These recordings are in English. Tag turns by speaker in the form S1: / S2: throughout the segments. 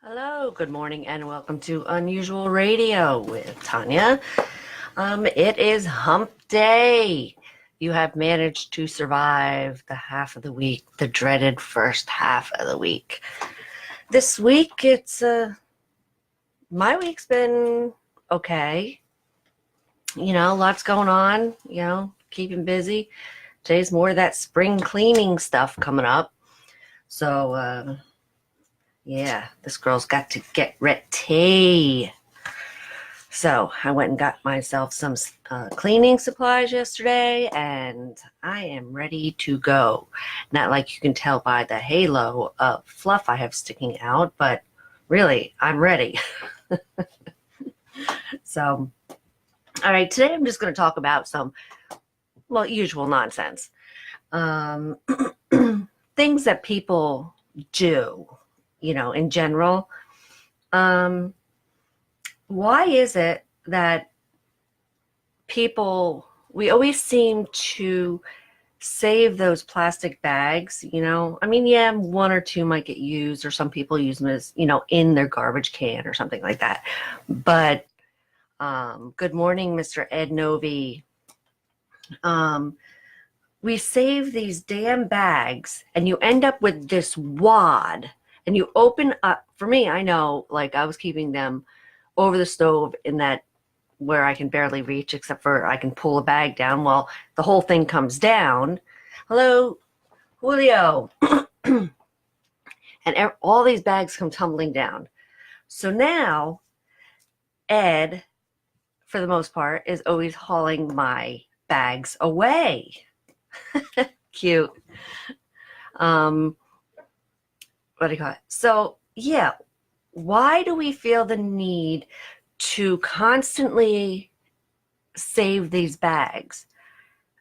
S1: Hello, good morning, and welcome to Unusual Radio with Tanya. It is Hump Day. You have managed to survive the half of the week, the dreaded first half of the week. This week, my week's been okay. Lots going on, keeping busy. Today's more of that spring cleaning stuff coming up. So, yeah, this girl's got to get ready. So I went and got myself some cleaning supplies yesterday, and I am ready to go. Not like you can tell by the halo of fluff I have sticking out, but really, I'm ready. So, all right, today I'm just going to talk about some, usual nonsense. Things that people do, in general. Why is it that we always seem to save those plastic bags, yeah, one or two might get used, or some people use them as, in their garbage can or something like that. But good morning, Mr. Ed Novi. We save these damn bags, and you end up with this wad, and you open up. For me, I know, like, I was keeping them over the stove in that where I can barely reach, except for I can pull a bag down. Well, the whole thing comes down. Hello, Julio. And all these bags come tumbling down. So now Ed, for the most part, is always hauling my bags away. Cute. What do you call it? So yeah, why do we feel the need to constantly save these bags?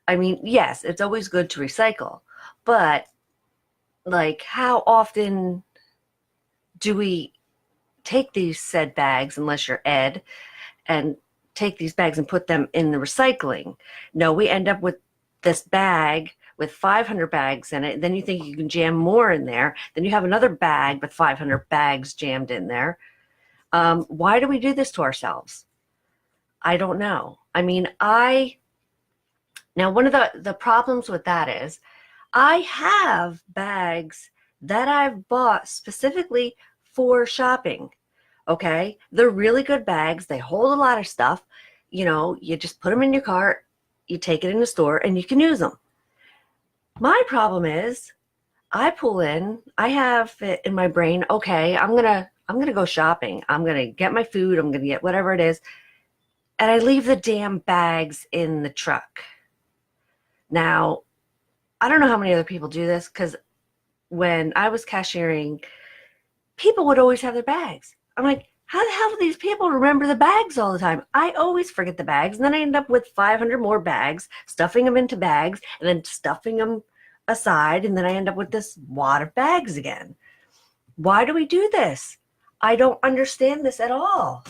S1: I mean, yes, it's always good to recycle, but like, how often do we take these said bags, unless you're Ed, and take these bags and put them in the recycling? No, we end up with this bag with 500 bags in it. Then you think you can jam more in there. Then you have another bag with 500 bags jammed in there. Why do we do this to ourselves? I don't know. I mean, now one of the problems with that is I have bags that I've bought specifically for shopping. Okay. They're really good bags. They hold a lot of stuff. You just put them in your cart, you take it in the store, and you can use them. My problem is I pull in, I have it in my brain, okay, I'm gonna go shopping. I'm gonna get my food, I'm gonna get whatever it is, and I leave the damn bags in the truck. Now, I don't know how many other people do this, because when I was cashiering, people would always have their bags. I'm like, how the hell do these people remember the bags all the time? I always forget the bags, and then I end up with 500 more bags, stuffing them into bags, and then stuffing them aside, and then I end up with this wad of bags again. Why do we do this? I don't understand this at all.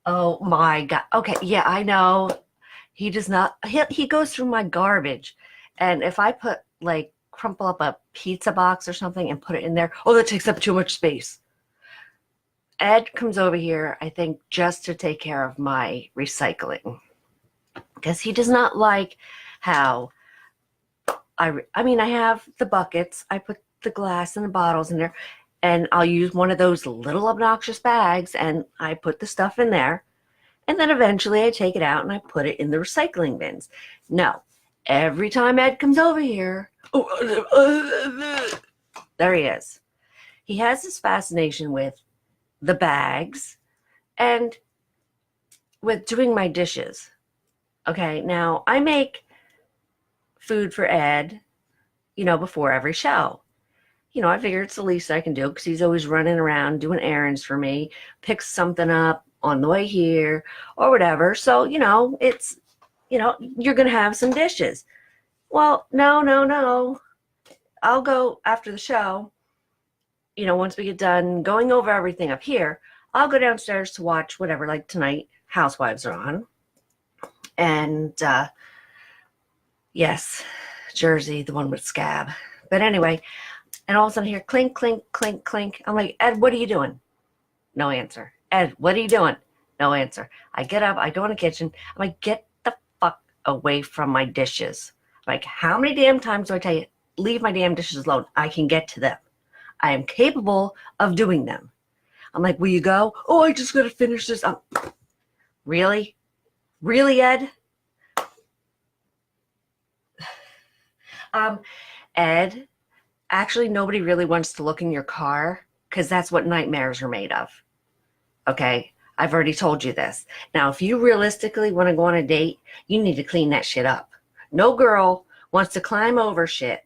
S1: Oh my God. Okay, yeah, I know. He does not, he goes through my garbage, and if I put, like, crumple up a pizza box or something and put it in there, oh, that takes up too much space. Ed comes over here, I think, just to take care of my recycling, because he does not like how I have the buckets. I put the glass and the bottles in there, and I'll use one of those little obnoxious bags, and I put the stuff in there, and then eventually I take it out and I put it in the recycling bins. No, every time Ed comes over here, there he is. He has this fascination with the bags and with doing my dishes. Okay, now I make food for Ed, before every show. I figure it's the least I can do, because he's always running around doing errands for me, picks something up on the way here or whatever. So, it's, you're going to have some dishes. Well, no. I'll go after the show. Once we get done going over everything up here, I'll go downstairs to watch whatever, like tonight, Housewives are on. And, yes, Jersey, the one with Scab. But anyway, And all of a sudden I hear clink, clink, clink, clink. I'm like, Ed, what are you doing? No answer. Ed, what are you doing? No answer. I get up, I go in the kitchen. I'm like, get the fuck away from my dishes. I'm like, how many damn times do I tell you, leave my damn dishes alone? I can get to them. I am capable of doing them. I'm like, will you go? Oh, I just got to finish this up. Really? Really, Ed? Ed, actually, nobody really wants to look in your car because that's what nightmares are made of. Okay? I've already told you this. Now, if you realistically want to go on a date, you need to clean that shit up. No girl wants to climb over shit.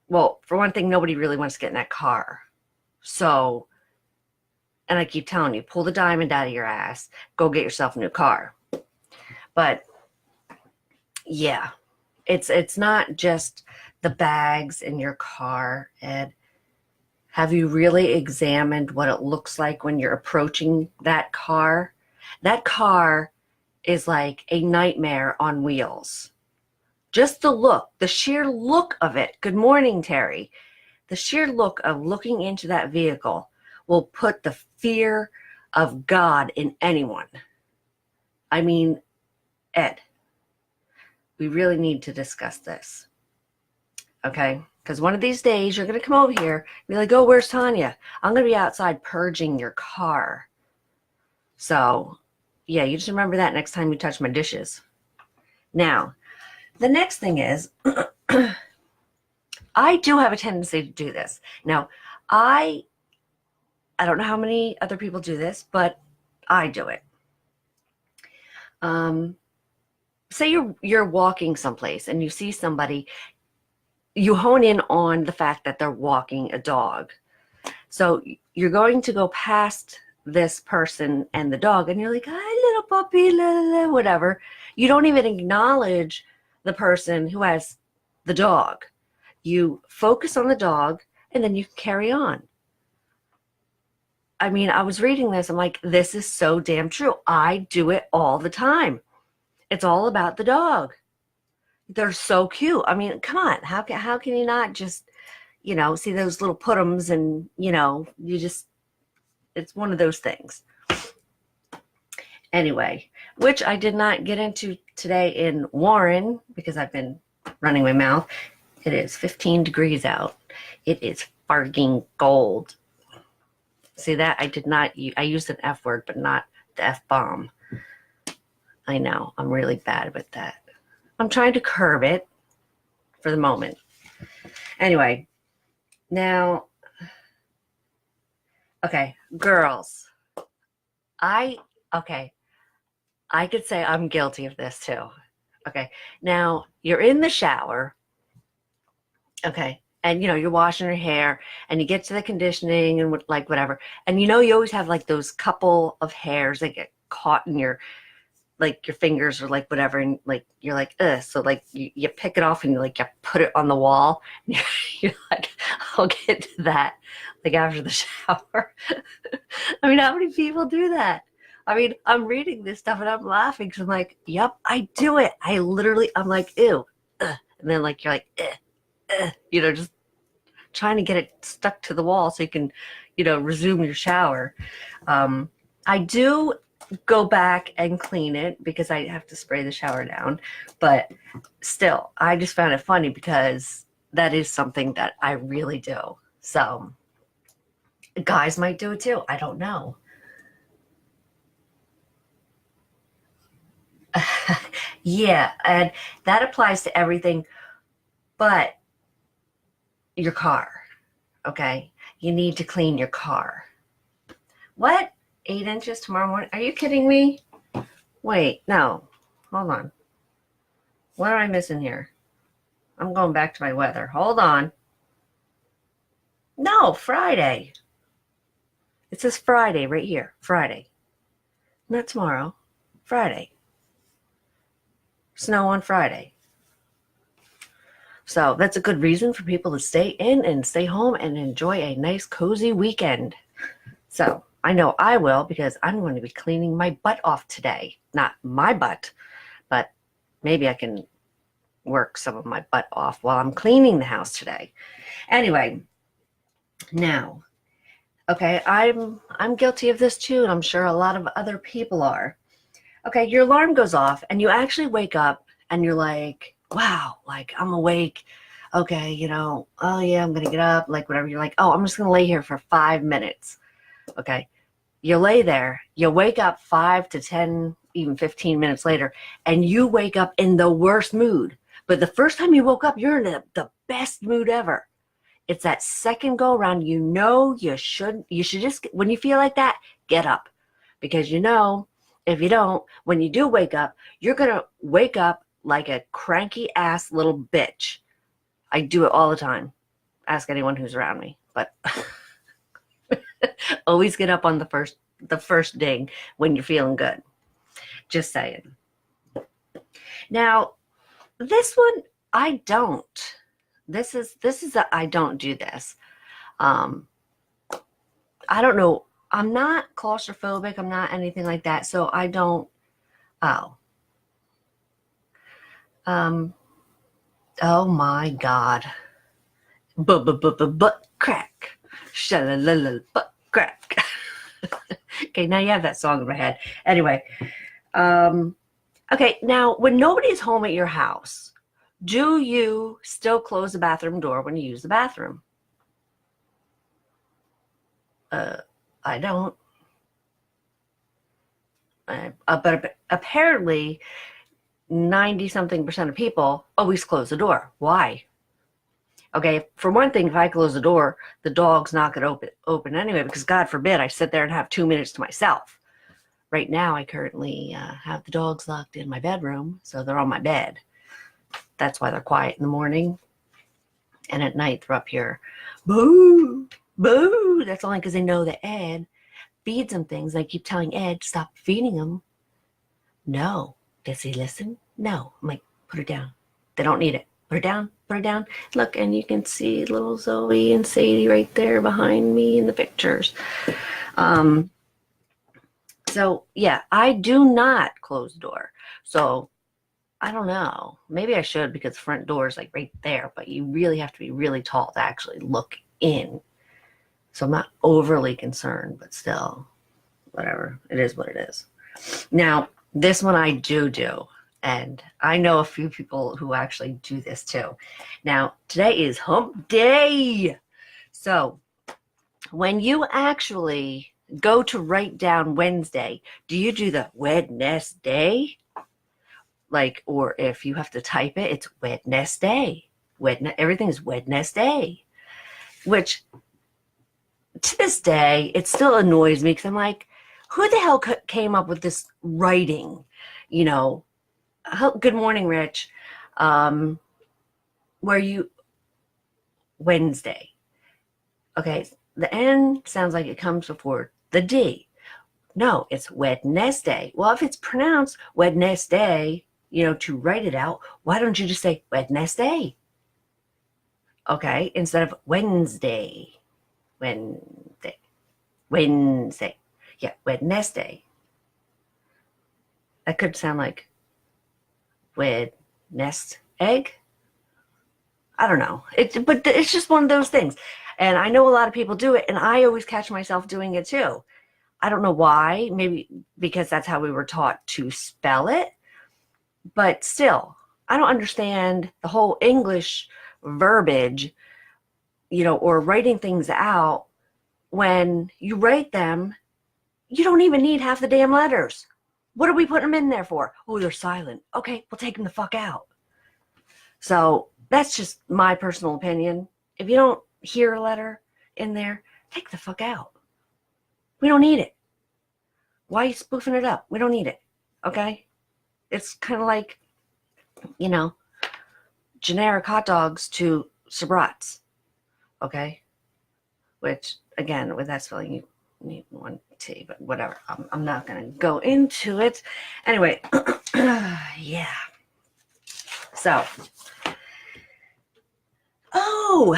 S1: Well, for one thing, nobody really wants to get in that car. So, and I keep telling you, pull the diamond out of your ass, go get yourself a new car. But yeah, it's not just the bags in your car, Ed. Have you really examined what it looks like when you're approaching that car? That car is like a nightmare on wheels. Just the look, the sheer look of it. Good morning, Terry. The sheer look of looking into that vehicle will put the fear of God in anyone. I mean, Ed, we really need to discuss this. Okay? Because one of these days you're going to come over here and be like, oh, where's Tanya? I'm going to be outside purging your car. So, yeah, you just remember that next time you touch my dishes. Now, the next thing is, I do have a tendency to do this. Now, I don't know how many other people do this, but I do it. Say you're walking someplace and you see somebody, you hone in on the fact that they're walking a dog. So you're going to go past this person and the dog, and you're like, hi, little puppy, la, la, la, whatever. You don't even acknowledge the person who has the dog. You focus on the dog, and then you carry on. I mean, I was reading this. I'm like, this is so damn true. I do it all the time. It's all about the dog. They're so cute. I mean, come on. How can you not just, see those little put-ems and, you just, it's one of those things. Anyway, which I did not get into today in Warren because I've been running my mouth. It is 15 degrees out. It is farting cold. See that? I used an F word, but not the F-bomb. I know. I'm really bad with that. I'm trying to curb it for the moment. Anyway, now, okay, girls. I could say I'm guilty of this too. Okay, now you're in the shower. Okay, and you're washing your hair, and you get to the conditioning and whatever, and you always have like those couple of hairs that get caught in your fingers or whatever, and you're like, ugh. So you pick it off and you put it on the wall. And you're like, I'll get to that after the shower. I mean, how many people do that? I mean, I'm reading this stuff and I'm laughing because I'm like, yep, I do it. I'm like, ew. Ugh. And then you're like, just trying to get it stuck to the wall so you can, resume your shower. I do go back and clean it because I have to spray the shower down. But still, I just found it funny because that is something that I really do. So guys might do it too. I don't know. Yeah, and that applies to everything but your car. Okay? You need to clean your car. What? 8 inches tomorrow morning? Are you kidding me? Wait, no. Hold on. What am I missing here? I'm going back to my weather. Hold on. No, Friday. It says Friday right here. Friday. Not tomorrow. Friday. Snow on Friday. So that's a good reason for people to stay in and stay home and enjoy a nice cozy weekend. So I know I will because I'm going to be cleaning my butt off today. Not my butt, but maybe I can work some of my butt off while I'm cleaning the house today. Anyway, Now, okay, I'm guilty of this too, and I'm sure a lot of other people are. Okay, your alarm goes off and you actually wake up and you're like, wow, like I'm awake. Okay, oh yeah, I'm gonna get up, like whatever. You're like, oh, I'm just gonna lay here for 5 minutes. Okay. You lay there, you wake up 5 to 10, even 15 minutes later, and you wake up in the worst mood. But the first time you woke up, you're in the best mood ever. It's that second go around. You should just, when you feel like that, get up. Because if you don't, when you do wake up, you're going to wake up like a cranky ass little bitch. I do it all the time. Ask anyone who's around me. But always get up on the first ding when you're feeling good. Just saying. Now, this one I don't. This is I don't do this. Um, I don't know. I'm not claustrophobic. I'm not anything like that. So I don't. Oh. Um. Oh my God. Butt crack. Shalalala butt crack. Okay, now you have that song in my head. Anyway. Okay, now when nobody's home at your house, do you still close the bathroom door when you use the bathroom? I don't. But apparently 90 something percent of people always close the door. Why? Okay, for one thing, if I close the door, the dog's not going to open anyway, because God forbid I sit there and have 2 minutes to myself. Right now, I currently have the dogs locked in my bedroom, so they're on my bed. That's why they're quiet in the morning. And at night, they're up here, boo, boo. That's only because they know that Ed feeds them things. I keep telling Ed, stop feeding them. No. Does he listen? No. I'm like, put her down. They don't need it. Put her down. Put her down. Look, and you can see little Zoe and Sadie right there behind me in the pictures. So, yeah, I do not close the door. So, I don't know. Maybe I should, because the front door is like right there, but you really have to be really tall to actually look in. So I'm not overly concerned, but still, whatever. It is what it is. Now, this one I do. And I know a few people who actually do this too. Now, today is Hump Day. So when you actually go to write down Wednesday, do you do the Wednesday? Like, or if you have to type it, it's Wednesday. Everything is Wednesday. Which, to this day, it still annoys me, because I'm like, who the hell came up with this writing? Good morning, Rich. Where you, Wednesday. Okay, the N sounds like it comes before the D. No, it's Wednesday. Well, if it's pronounced Wednesday, to write it out, why don't you just say Wednesday? Okay, instead of Wednesday. Wednesday. Yeah, Wednesday. That could sound like nest egg. I don't know. But it's just one of those things. And I know a lot of people do it, and I always catch myself doing it too. I don't know why. Maybe because that's how we were taught to spell it. But still, I don't understand the whole English verbiage, or writing things out. When you write them, you don't even need half the damn letters. What are we putting them in there for? Oh, they're silent. Okay, we'll take them the fuck out. So that's just my personal opinion. If you don't hear a letter in there, take the fuck out. We don't need it. Why are you spoofing it up? We don't need it. Okay? It's kind of like, generic hot dogs to Sabrats. Okay? Which, again, with that spelling, you need one T, but whatever. I'm not going to go into it. Anyway, yeah. So, oh,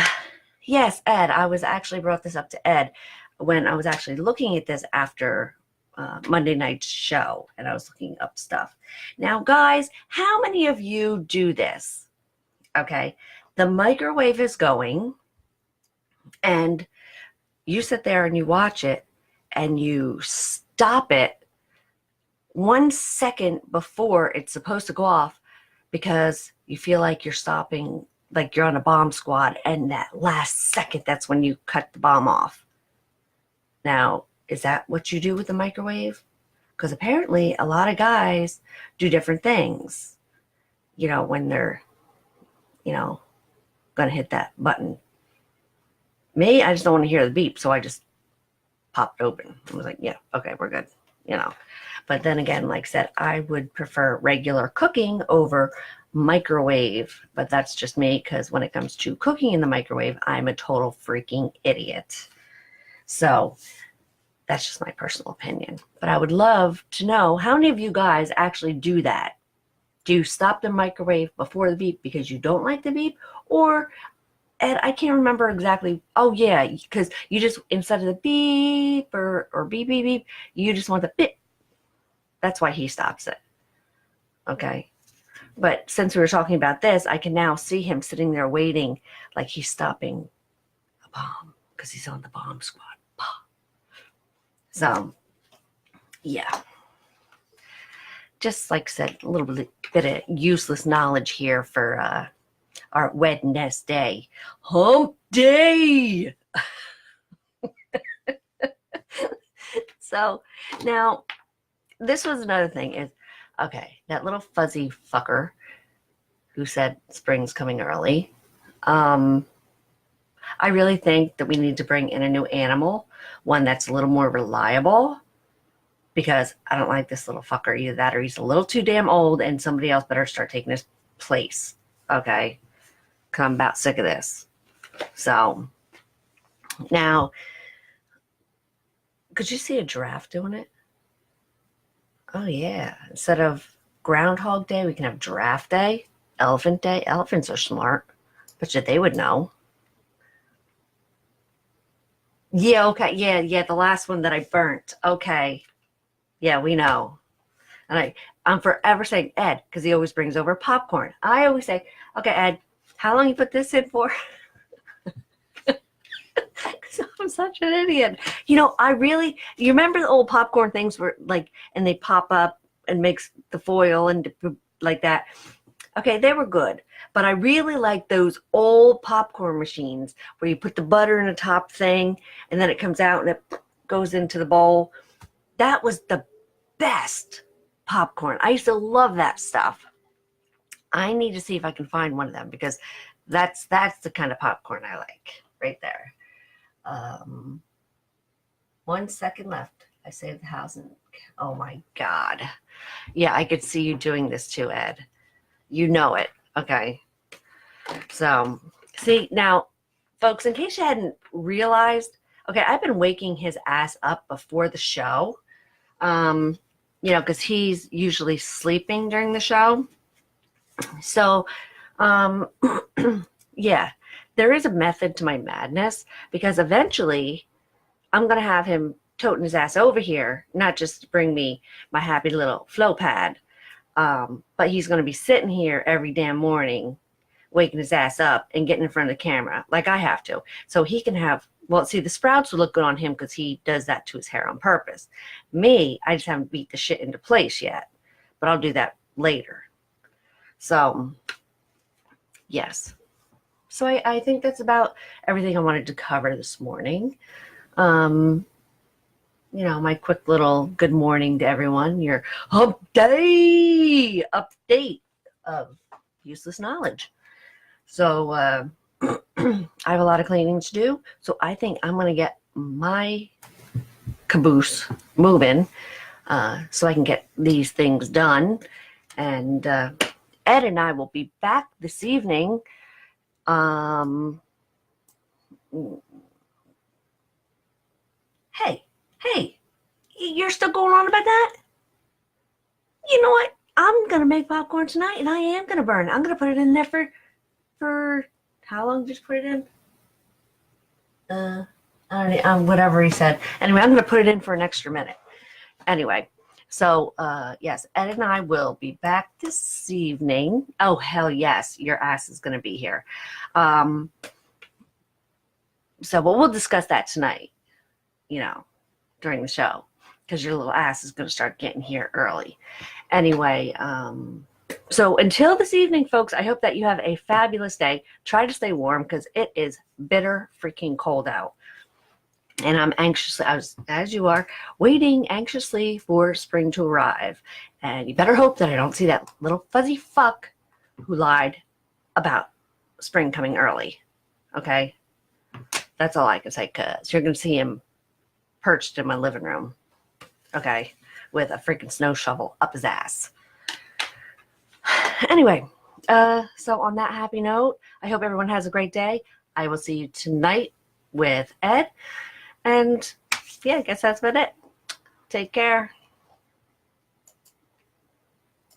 S1: yes, Ed. I was actually brought this up to Ed when I was actually looking at this after Monday night's show, and I was looking up stuff. Now, guys, how many of you do this? Okay, the microwave is going, and you sit there and you watch it and you stop it 1 second before it's supposed to go off because you feel like you're stopping, like you're on a bomb squad, and that last second, that's when you cut the bomb off. Now, is that what you do with the microwave? Because apparently a lot of guys do different things, when they're, going to hit that button. Me, I just don't want to hear the beep, so I just popped open. I was like, yeah, okay, we're good, But then again, like I said, I would prefer regular cooking over microwave, but that's just me because when it comes to cooking in the microwave, I'm a total freaking idiot. So that's just my personal opinion. But I would love to know how many of you guys actually do that. Do you stop the microwave before the beep because you don't like the beep? Or, and I can't remember exactly. Oh, yeah, because you just, instead of the beep or beep, beep, beep, you just want the beep. That's why he stops it. Okay. But since we were talking about this, I can now see him sitting there waiting like he's stopping a bomb because he's on the bomb squad. So, yeah. Just like I said, a little bit of useless knowledge here for our Wednesday. Hump Day! So, now, this was another thing is, okay, that little fuzzy fucker who said spring's coming early. I really think that we need to bring in a new animal, one that's a little more reliable, because I don't like this little fucker. Either that or he's a little too damn old and somebody else better start taking his place. Okay? Because I'm about sick of this. So, now, could you see a giraffe doing it? Oh, yeah. Instead of Groundhog Day, we can have Giraffe Day, Elephant Day. Elephants are smart. Bet you they would know. Yeah, okay. Yeah, the last one that I burnt. Okay. Yeah, we know. And I'm forever saying Ed, because he always brings over popcorn. I always say, okay, Ed, how long you put this in for? Because I'm such an idiot. You remember the old popcorn things where and they pop up and makes the foil and like that. Okay, they were good. But I really like those old popcorn machines where you put the butter in the top thing and then it comes out and it goes into the bowl. That was the best popcorn. I used to love that stuff. I need to see if I can find one of them because that's the kind of popcorn I like right there. 1 second left. I saved the house and oh my God. Yeah, I could see you doing this too, Ed. You know it. Okay. So, see, now, folks, in case you hadn't realized, okay, I've been waking his ass up before the show, because he's usually sleeping during the show. So, yeah, there is a method to my madness because eventually I'm going to have him toting his ass over here, not just to bring me my happy little flow pad, but he's going to be sitting here every damn morning, waking his ass up and getting in front of the camera like I have to. So he can have, the sprouts will look good on him because he does that to his hair on purpose. Me, I just haven't beat the shit into place yet, but I'll do that later. So, yes. So I think that's about everything I wanted to cover this morning. My quick little good morning to everyone. Your Hump Day update of useless knowledge. So I have a lot of cleaning to do. So I think I'm going to get my caboose moving so I can get these things done. And Ed and I will be back this evening. Hey, you're still going on about that? You know what? I'm going to make popcorn tonight, and I am going to burn it. I'm going to put it in there for how long did you put it in? I don't know, whatever he said. Anyway, I'm going to put it in for an extra minute. Anyway, so, yes, Ed and I will be back this evening. Oh, hell yes, your ass is going to be here. But we'll discuss that tonight. during the show, because your little ass is going to start getting here early. Anyway, so until this evening, folks, I hope that you have a fabulous day. Try to stay warm because it is bitter freaking cold out. And I'm anxiously, as you are, waiting anxiously for spring to arrive. And you better hope that I don't see that little fuzzy fuck who lied about spring coming early. Okay? That's all I can say, because you're going to see him perched in my living room. Okay? With a freaking snow shovel up his ass. Anyway, so on that happy note, I hope everyone has a great day. I will see you tonight with Ed. And yeah, I guess that's about it. Take care.